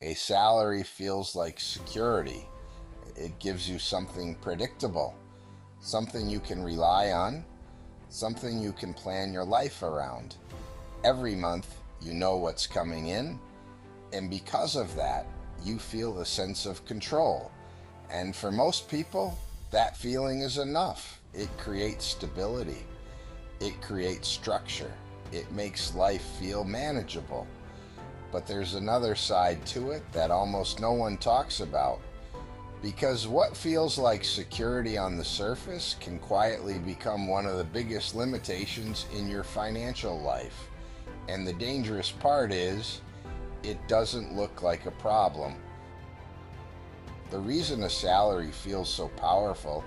A salary feels like security. It gives you something predictable, something you can rely on, something you can plan your life around. Every month, you know what's coming in, and because of that, you feel a sense of control. And for most people, that feeling is enough. It creates stability, it creates structure, it makes life feel manageable. But there's another side to it that almost no one talks about. Because what feels like security on the surface can quietly become one of the biggest limitations in your financial life. And the dangerous part is, it doesn't look like a problem. The reason a salary feels so powerful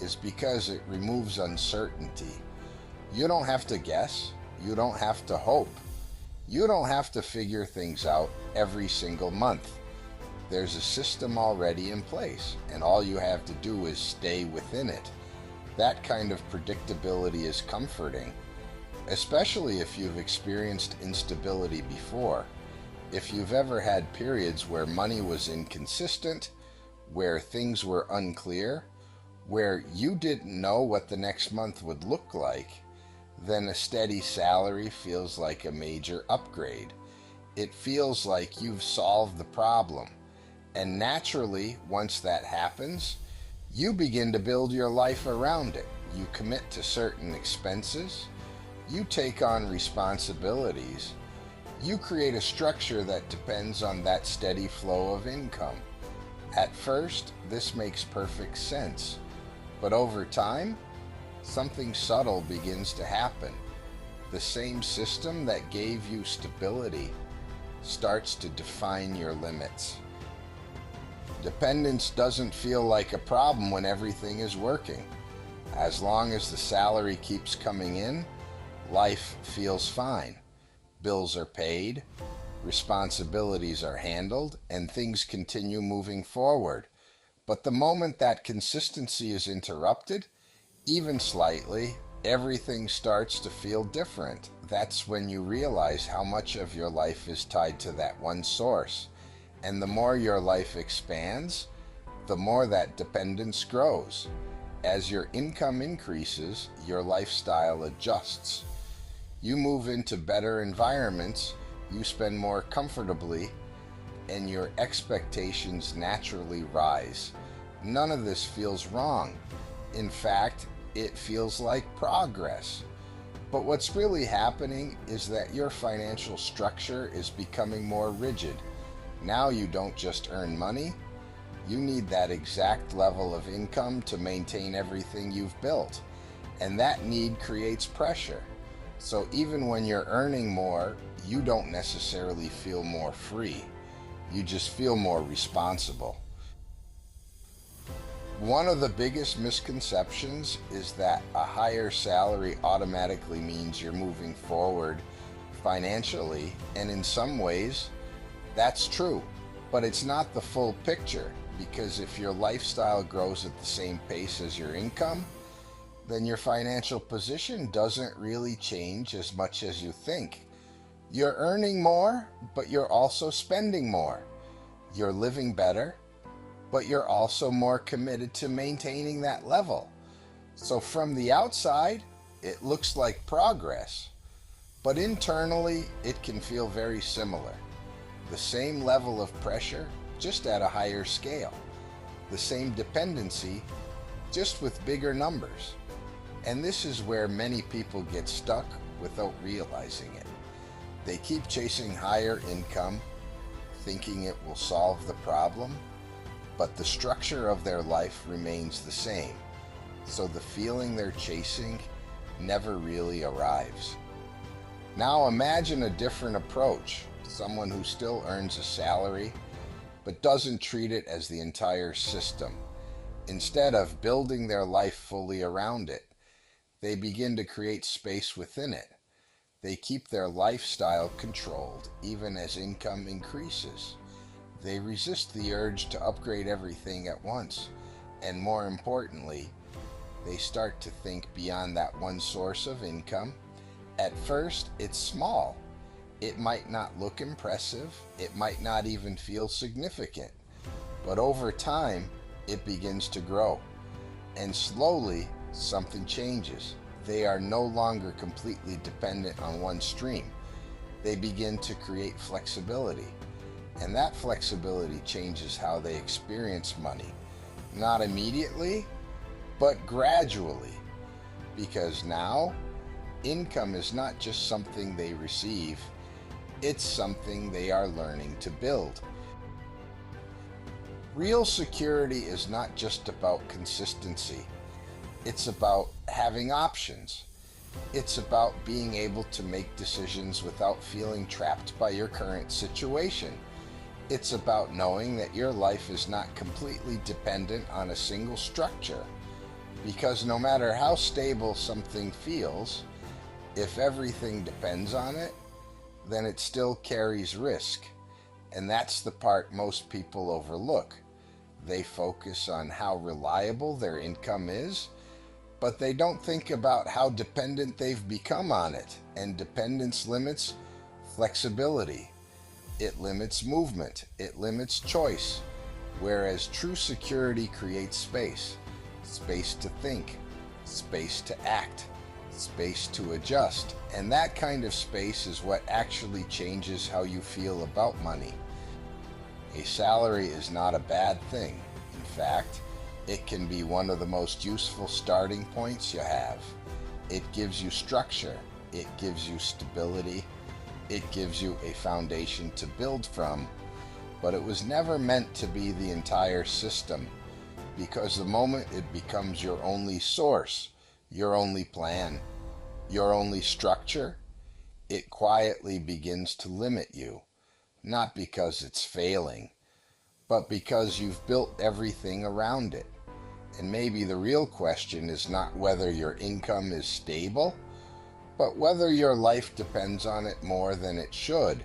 is because it removes uncertainty. You don't have to guess, you don't have to hope, you don't have to figure things out every single month. There's a system already in place, and all you have to do is stay within it. That kind of predictability is comforting, especially if you've experienced instability before. If you've ever had periods where money was inconsistent, where things were unclear, where you didn't know what the next month would look like, then a steady salary feels like a major upgrade. It feels like you've solved the problem. And naturally, once that happens, you begin to build your life around it. You commit to certain expenses, you take on responsibilities, you create a structure that depends on that steady flow of income. At first, this makes perfect sense, but over time, something subtle begins to happen. The same system that gave you stability starts to define your limits. Dependence doesn't feel like a problem when everything is working. As long as the salary keeps coming in, life feels fine. Bills are paid, responsibilities are handled, and things continue moving forward. But the moment that consistency is interrupted, even slightly, everything starts to feel different. That's when you realize how much of your life is tied to that one source. And the more your life expands, the more that dependence grows. As your income increases, your lifestyle adjusts. You move into better environments, you spend more comfortably, and your expectations naturally rise. None of this feels wrong. In fact, it feels like progress. But what's really happening is that your financial structure is becoming more rigid. Now you don't just earn money, you need that exact level of income to maintain everything you've built. And that need creates pressure. So even when you're earning more, you don't necessarily feel more free. You just feel more responsible. One of the biggest misconceptions is that a higher salary automatically means you're moving forward financially, and in some ways, that's true. But it's not the full picture, because if your lifestyle grows at the same pace as your income, then your financial position doesn't really change as much as you think. You're earning more, but you're also spending more. You're living better, but you're also more committed to maintaining that level. So from the outside, it looks like progress, but internally, it can feel very similar. The same level of pressure, just at a higher scale. The same dependency, just with bigger numbers. And this is where many people get stuck without realizing it. They keep chasing higher income, thinking it will solve the problem, but the structure of their life remains the same. So the feeling they're chasing never really arrives. Now imagine a different approach. Someone who still earns a salary, but doesn't treat it as the entire system. Instead of building their life fully around it, they begin to create space within it. They keep their lifestyle controlled even as income increases. They resist the urge to upgrade everything at once. And more importantly, they start to think beyond that one source of income. At first, it's small. It might not look impressive, it might not even feel significant, but over time, it begins to grow. And slowly, something changes. They are no longer completely dependent on one stream. They begin to create flexibility. And that flexibility changes how they experience money. Not immediately, but gradually. Because now, income is not just something they receive, it's something they are learning to build. Real security is not just about consistency. It's about having options. It's about being able to make decisions without feeling trapped by your current situation. It's about knowing that your life is not completely dependent on a single structure. Because no matter how stable something feels, if everything depends on it, then it still carries risk. And that's the part most people overlook. They focus on how reliable their income is, but they don't think about how dependent they've become on it. And dependence limits flexibility. It limits movement. It limits choice. Whereas true security creates space. Space to think. Space to act. Space to adjust. And that kind of space is what actually changes how you feel about money. A salary is not a bad thing. In fact, it can be one of the most useful starting points you have. It gives you structure. It gives you stability. It gives you a foundation to build from. But it was never meant to be the entire system, because the moment it becomes your only source, your only plan, your only structure, it quietly begins to limit you. Not because it's failing, but because you've built everything around it. And maybe the real question is not whether your income is stable, but whether your life depends on it more than it should.